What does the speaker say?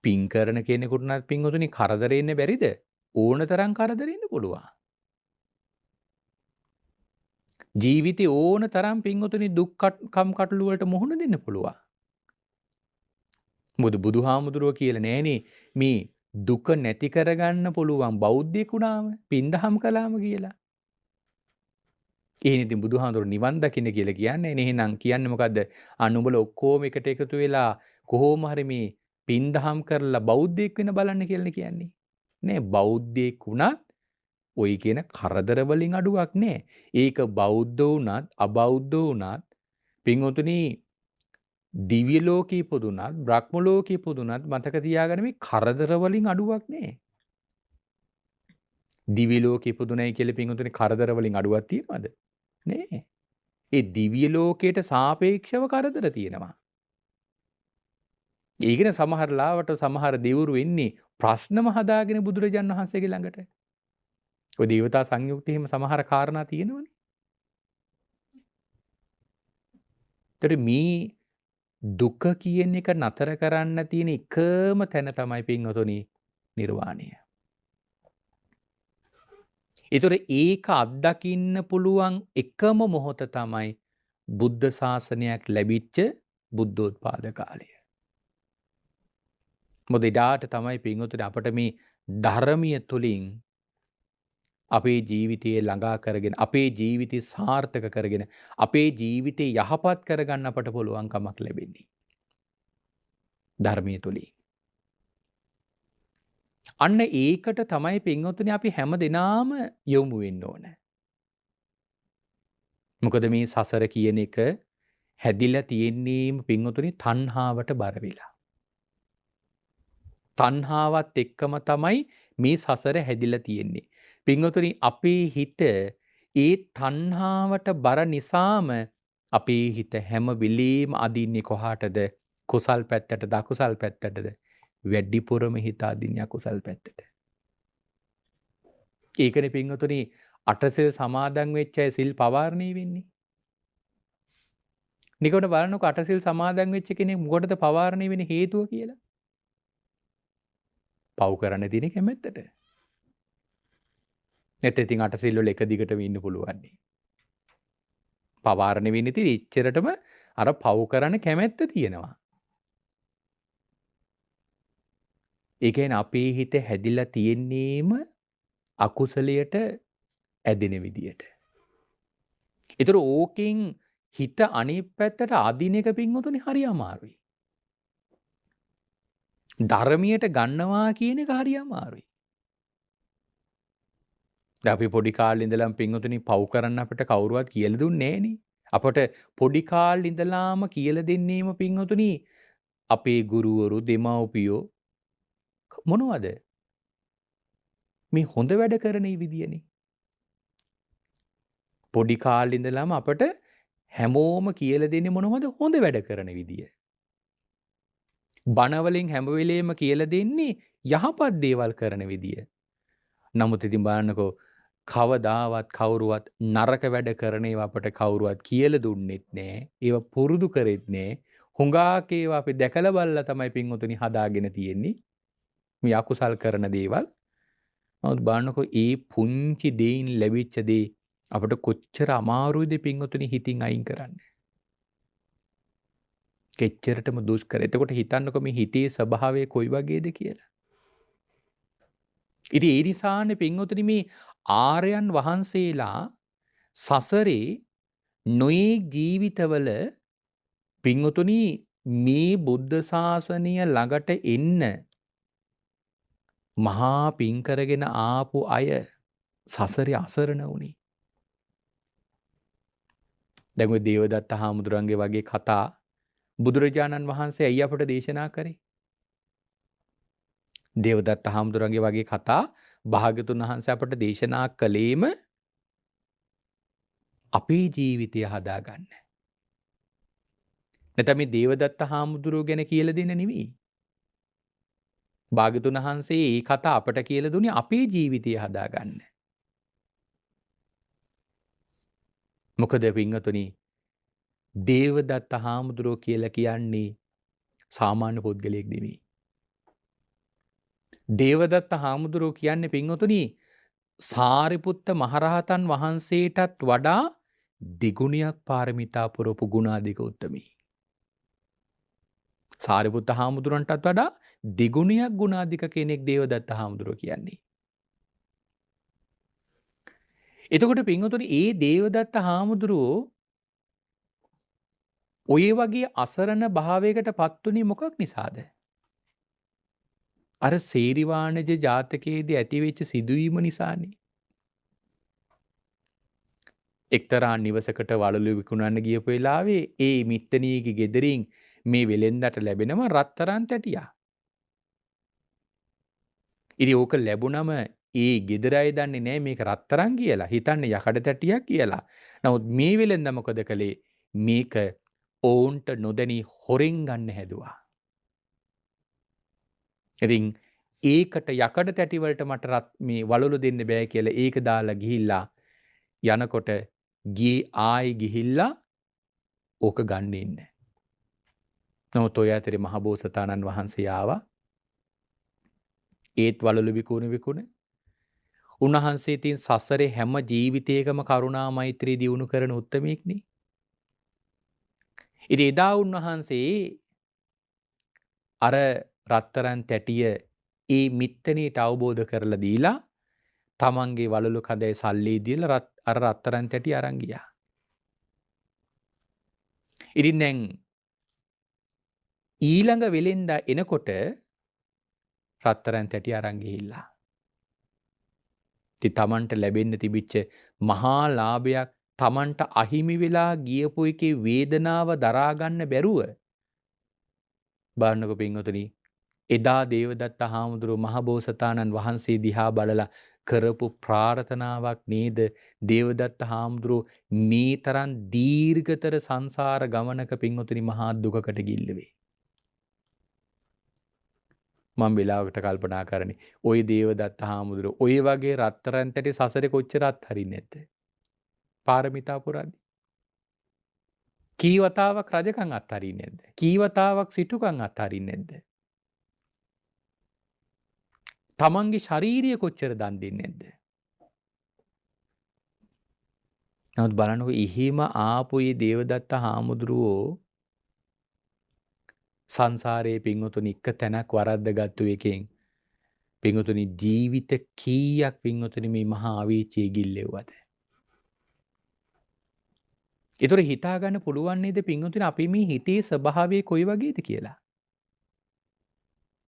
පින් කරන කෙනෙකුට නම් පින්වතුනි කරදර එන්න බැරිද? ඕන තරම් කරදර එන්න පුළුවන්. ජීවිතේ ඕන තරම් පින්වතුනි කටළු වලට මුහුණ දෙන්න පුළුවන්. මොකද බුදුහාමුදුරුවෝ කියලා නෑනේ මේ දුක නැති කරගන්න පුළුවන් බෞද්ධයෙක් වුණාම පින්දහම් කළාම කියලා. එහෙනම් ඉතින් බුදුහාමුදුරුවෝ නිවන් දකින්න කියලා කියන්නේ එහෙනම් කියන්නේ මොකද්ද? නුඹලා ඔක්කොම එකට එකතු වෙලා කොහොම හරි මේ පින්දහම් කරලා බෞද්ධයෙක් වෙන්න බලන්න කියලානේ කියන්නේ. නේ බෞද්ධයෙක් වුණත් ඔය කියන කරදර වලින් අඩුවක් නෑ. ඒක බෞද්ධ වුණත් අබෞද්ධ වුණත් පින්වතුනි දිව්‍ය ලෝකේ ඉපදුනත් බ්‍රහ්ම ලෝකේ ඉපදුනත් මතක තියාගන්න මේ කරදර වලින් අඩුවක් නෑ. දිව්‍ය ලෝකේ ඉපදුනයි කියලා පින්වතුනි කරදර වලින් අඩුවක් තියනවද? නෑ. ඒ දිව්‍ය ලෝකයට සාපේක්ෂව කරදර තියෙනවා. ඒකනේ සමහර ලාවට සමහර දෙවිවරු එන්නේ ප්‍රශ්නම හදාගෙන බුදුරජාණන් වහන්සේගේ ළඟට. ඔය දේවතා සංයුක්තේ එහෙම සමහර කාරණා තියෙනවනේ. ඒතර මේ දුක කියන එක නතර කරන්න තියෙන එකම තැන තමයි පින්වතුනි නිර්වාණය. ඒතර ඒක අත්දකින්න පුළුවන් එකම මොහොත තමයි බුද්ධ ශාසනයක් ලැබිච්ච බුද්ධෝත්පාද කාලය. මොකද එදාට තමයි පින්වතුනි අපට මේ ධර්මීය තුලින් අපේ ජීවිතය ළඟා කරගෙන අපේ ජීවිතය සාර්ථක කරගෙන අපේ ජීවිතේ යහපත් කරගන්න අපට පුළුවන්කමක් ලැබෙන්නේ. ධර්මයේ තුලින්. අන්න ඒකට තමයි පින්වතුනි අපි හැම දිනාම යොමු වෙන්න ඕන. මොකද මේ සසර කියන එක හැදිලා තියෙන්නේම පින්වතුනි තණ්හාවට බර වෙලා. තණ්හාවත් එක්කම තමයි මේ සසර හැදිලා තියෙන්නේ. පින්වතුනි අපේ හිත ඒ තණ්හාවට බර නිසාම අපේ හිත හැම වෙලෙම අදින්නේ කොහාටද? කුසල් පැත්තටද අකුසල් පැත්තටද? වැඩිපුරම හිත අදින්නේ අකුසල් පැත්තට. ඒකනේ පින්වතුනි අටසිල් සමාදන් වෙච්ච අය සිල් පවාරණය වෙන්නේ. නිකවට බලන්නකො අටසිල් සමාදන් වෙච්ච කෙනෙක් මොකටද පවාරණය වෙන්නේ හේතුව කියලා? පව් කරන්න තියෙන කැමැත්තට. නැත්නම් ඉතින් අටසිල් වල එක දිගටම ඉන්න පුළුවන් නේ. පවාරණය වෙන්නේ ඉතින් ඉච්චරටම අර පව් කරන්න කැමැත්ත තියෙනවා. ඒ කියන්නේ අපේ හිත හැදිලා තියෙන්නේම අකුසලයට ඇදෙන විදියට. ඒතර ඕකෙන් හිත අනිත් පැත්තට අදින එක පින්වතුනි හරි අමාරුයි. ධර්මයට ගන්නවා කියන එක හරි අමාරුයි. දැන් අපි පොඩි කාලේ ඉඳලම පින්වතුනි පව් කරන්න අපිට කවුරුවත් කියලා දුන්නේ නෑනේ. අපට පොඩි කාලේ ඉඳලාම කියලා දෙන්නේම පින්වතුනි අපේ ගුරුවරු දෙමව්පියෝ මොනවද? මේ හොඳ වැඩ කරන විදියනේ. පොඩි කාලේ ඉඳලාම අපට හැමෝම කියලා දෙන්නේ මොනවද? හොඳ වැඩ කරන විදිය. බණ වලින් හැම වෙලේම කියලා දෙන්නේ යහපත් දේවල් කරන විදිය. නමුත් ඉතින් බලන්නකෝ කවදාවත් කවුරුවත් නරක වැඩ කරන ඒවා අපට කවුරුවත් කියලා දුන්නෙත් නෑ. ඒවා පුරුදු කරෙත් නෑ. හුඟාක් ඒවා අපි දැකලා බලලා තමයි පින්වතුනි හදාගෙන තියෙන්නේ. මේ අකුසල් කරන දේවල්. නමුත් බලන්නකෝ ඒ පුංචි දෙයින් ලැබිච්ච දේ අපට කොච්චර අමාරුයිද පින්වතුනි හිතින් අයින් කරන්න. කෙච්චරටම දුෂ්කර. එතකොට හිතන්නකෝ මේ හිතේ ස්වභාවය කොයි වගේද කියලා. ඉතින් ඒ නිසානේ පින්වතුනි මේ ආර්යයන් වහන්සේලා සසරේ නොයෙක් ජීවිතවල පින්වතුනි මේ බුද්ධ ශාසනය ළඟට එන්න මහා පින් කරගෙන ආපු අය සසරේ අසරණ වුණේ. දැන් ඔය දේවදත්ත හාමුදුරන්ගේ වගේ කතා බුදුරජාණන් වහන්සේ ඇයි අපට දේශනා කරේ? දේවදත්ත හාමුදුරන්ගේ වගේ කතා භාග්‍යතුන් වහන්සේ අපට දේශනා කළේම අපේ ජීවිතය හදාගන්න. නැත්නම් මේ දේවදත්ත හාමුදුරුවෝ ගැන කියලා දෙන්න නෙවෙයි. භාග්‍යතුන් වහන්සේ මේ කතා අපට කියලා දුන්නේ අපේ ජීවිතය හදාගන්න. මොකද පින්වතුනි දේවදත්ත හාමුදුරුවෝ කියලා කියන්නේ සාමාන්‍ය පුද්ගලයෙක් නෙවෙයි. දේවදත්ත හාමුදුරුවෝ කියන්නේ පින්වතුනි සාරිපුත්ත මහරහතන් වහන්සේටත් වඩා දෙගුණයක් පාරමිතා පුරපු ගුණාධික උත්තමී. සාරිපුත්ත හාමුදුරන්ටත් වඩා දෙගුණයක් ගුණාධික කෙනෙක් දේවදත්ත හාමුදුරුවෝ කියන්නේ. එතකොට පින්වතුනි ඒ දේවදත්ත හාමුදුරුවෝ ඔය වගේ අසරණ භාවයකට පත්වුණේ මොකක් නිසාද? අර සේරිවාණජ ජාතකයේදී ඇතිවෙච්ච සිදුවීම නිසානේ. එක්තරා නිවසකට වලලු විකුණන්න ගියපු වෙලාවේ ඒ මිත්තණියගේ ගෙදරින් මේ වෙලෙන්දට ලැබෙනම රත්තරන් තැටියක්. ඉතින් ඕක ලැබුණම ඒ ගෙදර අය දන්නේ නැහැ මේක රත්තරන් කියලා. හිතන්නේ යකඩ තැටියක් කියලා. නමුත් මේ වෙලෙන්ද මොකද කළේ? මේක ඔවුන්ට නොදැනී හොරෙන් ගන්න හැදුවා. ඉතින් ඒකට යකඩ තැටි වලට මට මේ වලලු දෙන්න බෑ කියලා ඒක දාලා ගිහිල්ලා යනකොට ආයි ගිහිල්ලා ඕක ගන්න ඉන්නේ. නමුත් ඔය ඇතරේ මහබෝසතාණන් වහන්සේ ආවා. ඒත් වලලු විකුණ. උන්වහන්සේ තින් සසරේ හැම ජීවිතයකම කරුණා මෛත්‍රී දියුණු කරන උත්තමයෙක්නේ. ඉතින් එදා උන්වහන්සේ අර රත්තරන් තැටිය ඒ මිත්තණියට අවබෝධ කරලා දීලා තමන්ගේ වලලු කඳේ සල්ලි දීලා අර රත්තරන් තැටිය අරන් ගියා. ඉතින් දැන් ඊළඟ වෙලෙන්දා එනකොට රත්තරන් තැටිය අරන් ගිහිල්ලා. ඉතින් තමන්ට ලැබෙන්න තිබිච්ච මහා ලාභයක් තමන්ට අහිමි වෙලා ගියපු එකේ වේදනාව දරා ගන්න බැරුව බලන්නකො පින්වතුනි එදා දේවදත්ත හාමුදුරුවෝ මහබෝසතාණන් වහන්සේ දිහා බලලා කරපු ප්‍රාර්ථනාවක් නේද දේවදත්ත හාමුදුරුවෝ මේ තරම් දීර්ඝතර සංසාර ගමනක පින්වතුනි මහා දුකකට ගිල්ලුවේ. මම වෙලාවකට කල්පනා කරන්නේ ওই දේවදත්ත හාමුදුරුවෝ ওই වගේ රත්තරන් තැටි සසරේ කොච්චර අත්හරින්නේ නැද්ද? පාරමිතා පුරද්දී. කී වතාවක් රජකම් අත්හරින්නේ නැද්ද? කී වතාවක් සිටුකම් අත්හරින්නේ නැද්ද? තමන්ගේ ශාරීරිය කොච්චර දන් දෙන්නේ නැද්ද? නමුත් බලන්නකො ඉහිම ආපු මේ දේවදත්ත හාමුදුරුවෝ සංසාරයේ පින්වතුනි එක තැනක් වරද්දගත්තු එකෙන් පින්වතුනි ජීවිත කීයක් පින්වතුනි මේ මහා අවීචයේ ගිල්ලෙව්වද? ඒතර හිතා ගන්න පුළුවන් නේද පින්වතුනි අපි මේ හිතේ ස්වභාවය කොයි වගේද කියලා?